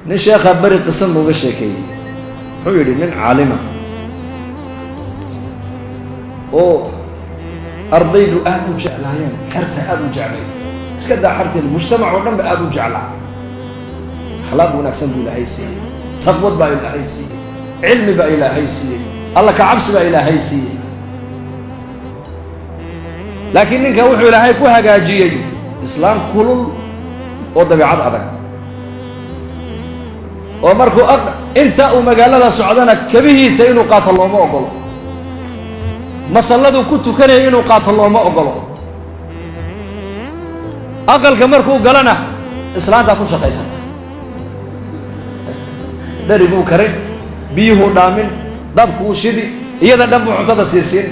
نشيخ بري قسم وغشيكي حويري من عالمة أو أرضيد أهل جعلين حرتها أهل جعلين كذا حرت المجتمع ونم أهل جعلها أخلاق ونكسن بالهيسي تقوى بالهيسي علم بالهيسي الله كعبس بالهيسي لكن إنك وحي لهيك وهجاجي إسلام كل وضبيعات عدك ومركو أنت ومجالنا سعدنا كبيه سينو قاتل الله ما أقوله مسألة كنت كان ينو قاتل الله ما أقوله أقل كمركو قالنا إسلام تكون شقيسة dari buu karay biyuhu dhaamin dabku u shidi iyada dhan buu cuntada siisiin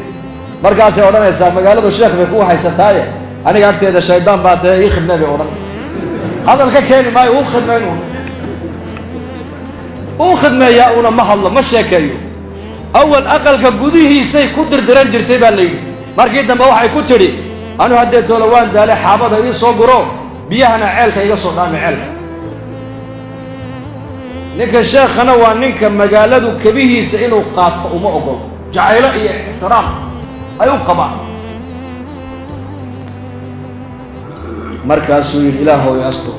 markaasay odhanaysaa magaaladu sheekh bay ku haysataaye aniga agteeda shaydaan baa tahay ii khidmay bay odhan hadalka keeni maayo uu khidmayn uu khidmeeyaa una ma hadlo ma sheekeeyo awal aqalka gudihiisay ku dirdiran jirtay baa layidhi markii dambe waxay ku tidhi anu haddee toola waan daale xaabada ii soo guro biyahana ceelka iga soo dhaami ceelka ninka sheekhana waa ninka magaaladu kabihiisa inuu qaato uma ogolo jacaylo iyo ixtiraam ay u qabaan markaasuu yidhi ilaahow asto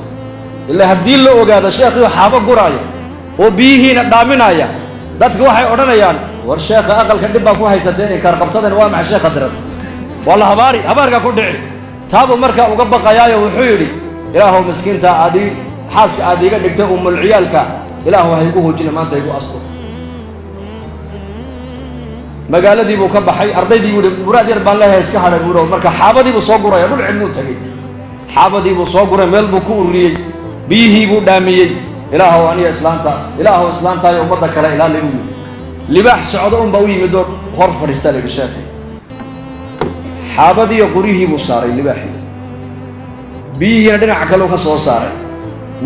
ilaa haddii la ogaado sheekhiyo xaabo guraayo oo biyihiina dhaaminaya dadka waxay odhanayaan war sheekha aqalka dhib baa ku haysatay inay kaarqabtadan waa maxay sheekha dirata waa la habaarka ku dhici taabuu markaa uga baqayaayo wuxuu yidhi ilaahow miskiinta adii xaaska aad iga dhigtay umul ciyaalka ilaahu ha igu hoojina maanta igu asto magaaladii buu ka baxay ardaydii buu muraad yar baan leeyahay iska hadhay muro marka xaabadii buu soo guraya dhul cilmi u tagay xaabadii buu soo guray meel buu ku ururiyey biyihii buu dhaamiyey ilaahu aniga islaantaas ilaahu islaantaay ummadda kale ilaali buu libaax socdo un baa u yimid oo hor fadhiista la sheekh xaabadii iyo qurihii buu saaray libaaxii biyihiina dhinaca kale ka soo saaray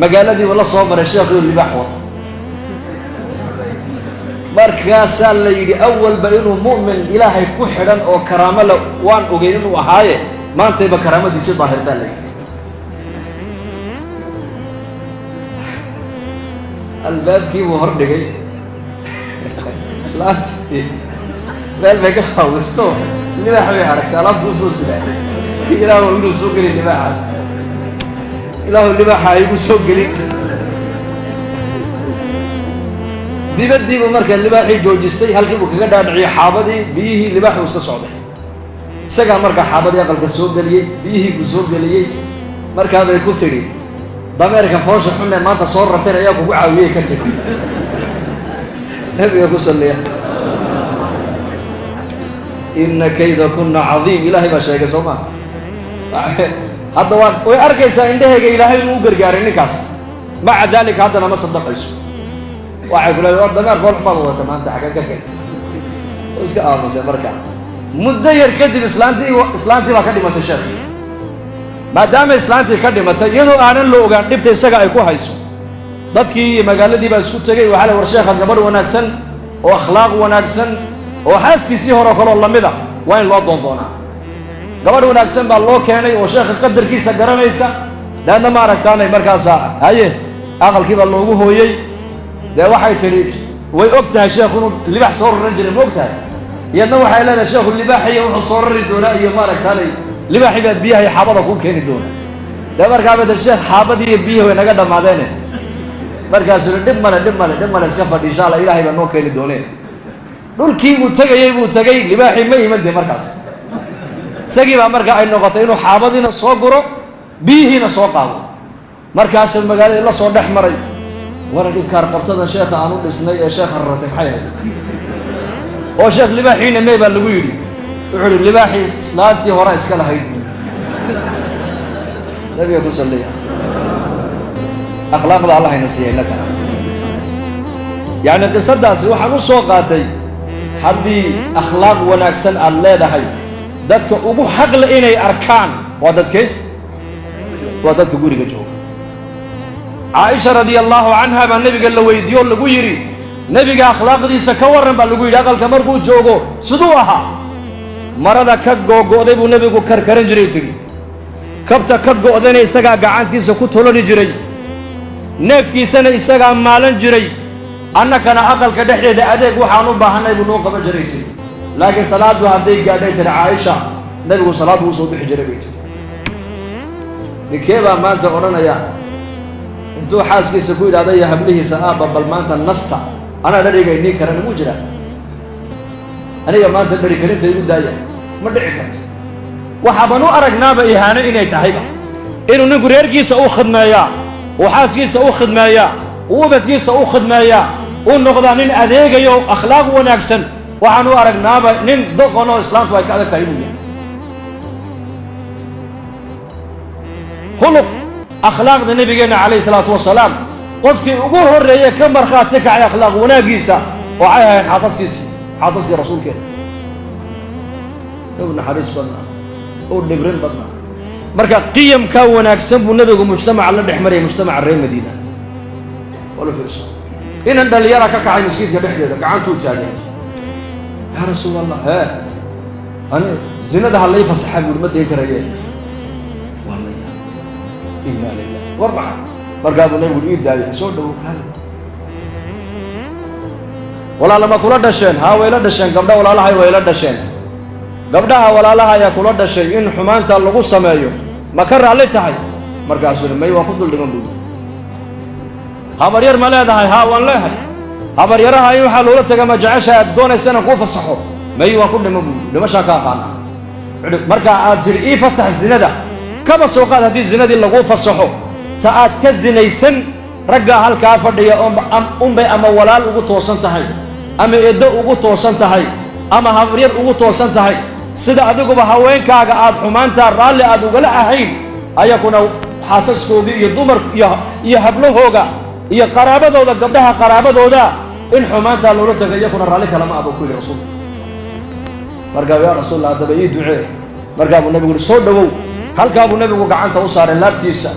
magaaladii wala soo maray sheekhu libaax wata markaasaa la yidhi awalba inuu mu'min ilaahay ku xidhan oo karaamo la waan ogeyn inuu ahaaye maantayba karaamadiisi daahirtaa la yidhi albaabkii buu hor dhigay islaantii meel bay ka qaawisto libaax bay aragtay alaabtuu soo sidaa ilaahu inuu soo gelin libaaxaas ilaahu libaaxa igu soo gelin dibadiibuu markaa libaaxii joojistay halkii buu kaga dhaadhiciyay xaabadii biyihii libaaxii uu iska socday isagaa markaa xaabadii aqalka soo geliyey biyihii buu soo geliyey markaa bay ku tidhi dameerka foosha xunne maanta soo rarteen ayaa kugu caawiyey ka tiri nabiga ku salliya ina kayda kunna cadiim ilaahay baa sheegay soo maa hadda way arkaysaa indhahayga ilaahay inuu u gargaaray ninkaas maca daalika haddana ma sadaqayso waxay ku leedahay war dameer fool xumaad wadata maanta xagga ka keentay iska aamusay markaa muddo yar kadib islaantii baa ka dhimatay sheekh maadaama islaantii ka dhimatay iyadoo aanan la ogaan dhibta isaga ay ku hayso dadkii magaaladii baa isku tegay waxaa la war sheekha gabadh wanaagsan oo akhlaaq wanaagsan oo xaaskiisii hore kaloo lamida waa in loo doondoonaa gabadh wanaagsan baa loo keenay oo sheekha qadarkiisa garanaysa leanna ma aragtaanay markaasaa haye aqalkii baa loogu hooyey dee waxay tidhi way og tahay sheekhu inuu libaax soo raran jiray ma og tahay iyadna waxay leedahay sheekhu libaaxiyo wuxuu soo rari doonaa iyo ma aragtaanay libaaxii baa biyaha iyo xaabada kuu keeni doona dee markaa bader sheekh xaabadii iyo biyihi way naga dhammaadeene markaasuu dhib male iska fadhi insha allah ilaahay baa noo keeni dooneen dhulkii buu tegay libaaxii ma iman dee markaas isagii baa markaa ay noqotay inuu xaabadiina soo guro biyihiina soo qaado markaasuu magaaladii la soo dhex maray waran idkaar qabtada sheekha aan u dhisnay ee sheekha raratay maxay ahayd oo sheekh libaaxiina mee baa lagu yidhi wuxuu yidhi libaaxii islaantii hore iska lahayd nabiga ku salliya akhlaaqda allah ina siiyay innaka yacni qisadaasi waxaan u soo qaatay haddii akhlaaq wanaagsan aad leedahay dadka ugu xaqle inay arkaan waa dadkee waa dadka guriga jooga caaisha radia allahu canha baa nabiga la weydiiyo lagu yidhi nabiga akhlaaqdiisa ka warran baa lagu yidhi aqalka markuu joogo siduu ahaa marada ka googo'day buu nabigu karkaran jiray tiri kabta ka go'dayna isagaa gacantiisa ku tolani jiray neefkiisana isagaa maalan jiray annakana aqalka dhexdeeda adeeg waxaan u baahanay buu noo qaban jiray tiri laakiin salaadu hadday gaadhay tiri caaisha nabigu salaadu uu soo bixi jiray bay tiri ninkee baa maanta odhanaya intuu xaaskiisa ku yidhaahda iyo hablihiisa aabba bal maanta nasta anaa dhariga inii karan ugu jira aniga maanta dhari karinta igu daaya ma dhici karto waxaaban u aragnaaba ihaano inay tahayba inuu ninku reerkiisa u khidmeeyaa uu xaaskiisa u khidmeeyaa uu ubadkiisa u khidmeeyaa uu noqdaa nin adeegayo akhlaaq wanaagsan waxaan u aragnaaba nin doqon oo islaamku ay ka adag tahay inuu yahay khuluq akhlaaqda nabigeena calayhi salaatu wasalaam qofkii ugu horreeyay ka markhaati kacay akhlaaq wanaagiisa waxay ahayn xaasaskii rasuulkeena u naxariis badnaa u dhibrin badnaa marka qiyamka wanaagsan buu nabigu mujtamaca la dhex marayay mujtamaca reer madiina wala fiirso inan dhalinyara ka kacay masjidka dhexdeeda gacantuu taagay yaa rasuul allah ani zinada ha lay fasaxa buu ma deyn karaye wallahi inna lillahi wa inna markaa buu nabigu ii daayay soo dhawow kaale walaalama kula dhasheen haa way la dhasheen gabdha walaalahay way la dhasheen gabdhaha walaalaha ayaa kula dhashay in xumaanta lagu sameeyo ma ka raalli tahay markaasuu may waan ku duldhigan buu habaryar ma leedahay haa waan leehay habaryaraha in waxaa loola taga ma jecesha aad doonaysa inaan kuu fasaxo may waan ku dhimo buu dhimashaa ka aqaana markaa aad tiri ii fasax zinada kaba soo qaad haddii zinadii laguu fasaxo ta aad ka zinaysan raggaa halkaa fadhiya unbay ama walaal ugu toosan tahay ama eeddo ugu toosan tahay ama habaryar ugu toosan tahay sida adiguba haweenkaaga aad xumaantaa raalli aad ugala ahayn ayakuna xaasaskoodii iyo dumar iyo hablahooga iyo qaraabadooda gabdhaha qaraabadooda in xumaantaa loola taga iyakuna raalli kalama aba ku yidhi rasuulka markaa yaa rasuulla haddaba ii ducee markaa buu nabigu yihi soo dhawow halkaa buu nabigu gacanta u saaray laabtiisa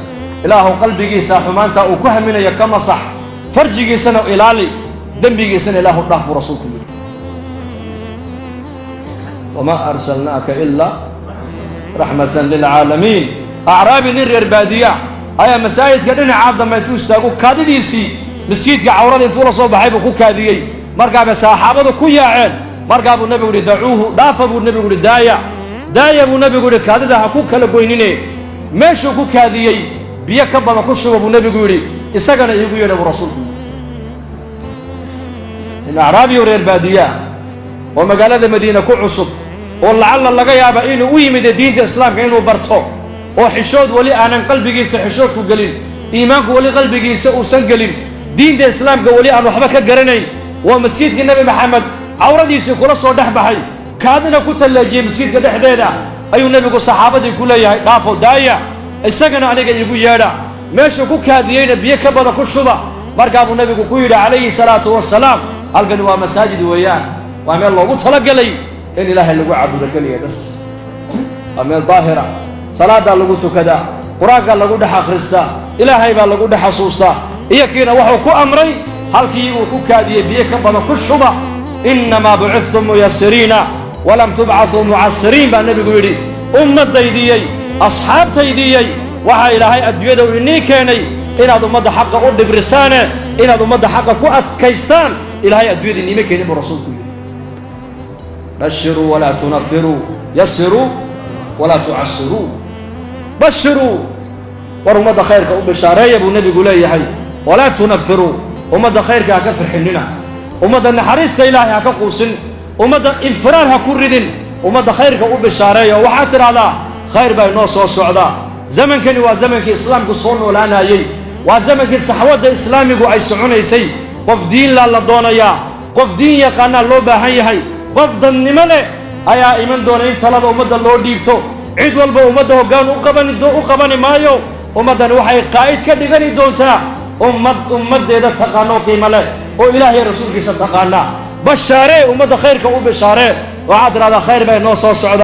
ilaahu qalbigiisa xumaantaa uu ku haminayo ka masax farjigiisana ilaali dembigiisana ilaahu dhaaf buu rasuulku yidhi wamaa arsalnaaka ilaa raxmatan lilcaalamiin acraabi nin reer baadiya ayaa masaajidka dhinacaa dambe intuu istaagu kaadidiisii masjidka cawrada intuu la soo baxay buu ku kaadiyey markaaba saxaabadu ku yaaceen markaa buu nabigu yihi dacuuhu dhaafa buu nabigu yihi daaya buu nabigu yihi kaadida ha ku kala goynine meeshuu ku kaadiyey biyo ka badan ku shuba buu nabigu yidhi isagana iigu yeedha buu rasuulku in acraabiyo reer baadiya oo magaalada madiina ku cusub oo lacalla laga yaaba inuu u yimid diinta islaamka inuu barto oo xishood wali aanan qalbigiisa xishoodku gelin iimaanku wali qalbigiisa uusan gelin diinta islaamka wali aan waxba ka garanayn waa masjidkii nabi maxamed cawradiisii kula soo dhex baxay kaadina ku tallaajiyey masjidka dhexdeeda ayuu nabigu saxaabadii ku leeyahay dhaafo daaya isagana aniga iigu yeedha meeshuu ku kaadiyeyna biyo ka badan ku shuba markaa buu nabigu ku yidhi calayhi salaatu wasalaam halkani waa masaajid weeyaan waa meel loogu talagalay in ilaahay lagu caabudo keliya bas waa meel daahira salaadaa lagu tukadaa qur-aankaa lagu dhex akhristaa ilaahay baa lagu dhex xasuustaa iyakiina wuxuu ku amray halkii uu ku kaadiyey biyo ka badan ku shuba innamaa bucithtum muyasiriina walam tubcathuu mucasiriin baa nebigu yidhi ummaddaydiyey asxaabtaydiyey waxaa ilaahay adduunyada u inii keenay inaad ummadda xaqa u dhibrisaane inaad ummadda xaqa ku adkaysaan ilaahay adduunyada iniima keenin buu rasuulku yidhi bashiruu walaa tunafiruu yasiruu walaa tucasiruu bashiruu war ummadda khayrka u bishaareeya buu nebigu leeyahay walaa tunafiruu ummadda khayrka ha ka firxinina ummadda naxariista ilaahay ha ka quusin ummadda infiraar ha ku ridin ummadda khayrka u bishaareeya oo waxaad tidhahdaa khayr baa inoo soo socdaa zamankani waa zamankii islaamku soo noolaanayey waa zamankii saxwadda islaamigu ay soconaysay qof diin laa la doonayaa qof diin yaqaanaa loo baahan yahay qof dannimo leh ayaa iman doona in talada ummadda loo dhiibto cid walba ummadda hoggaan u qabani maayo ummaddani waxay qaa'id ka dhigani doontaa ummaddeeda taqaanoo qiimo leh oo ilaahay rasuulkiisa taqaana bashaaree ummadda khayrka u bishaaree waxaad tidhahdaa khayr baa inoo soo socda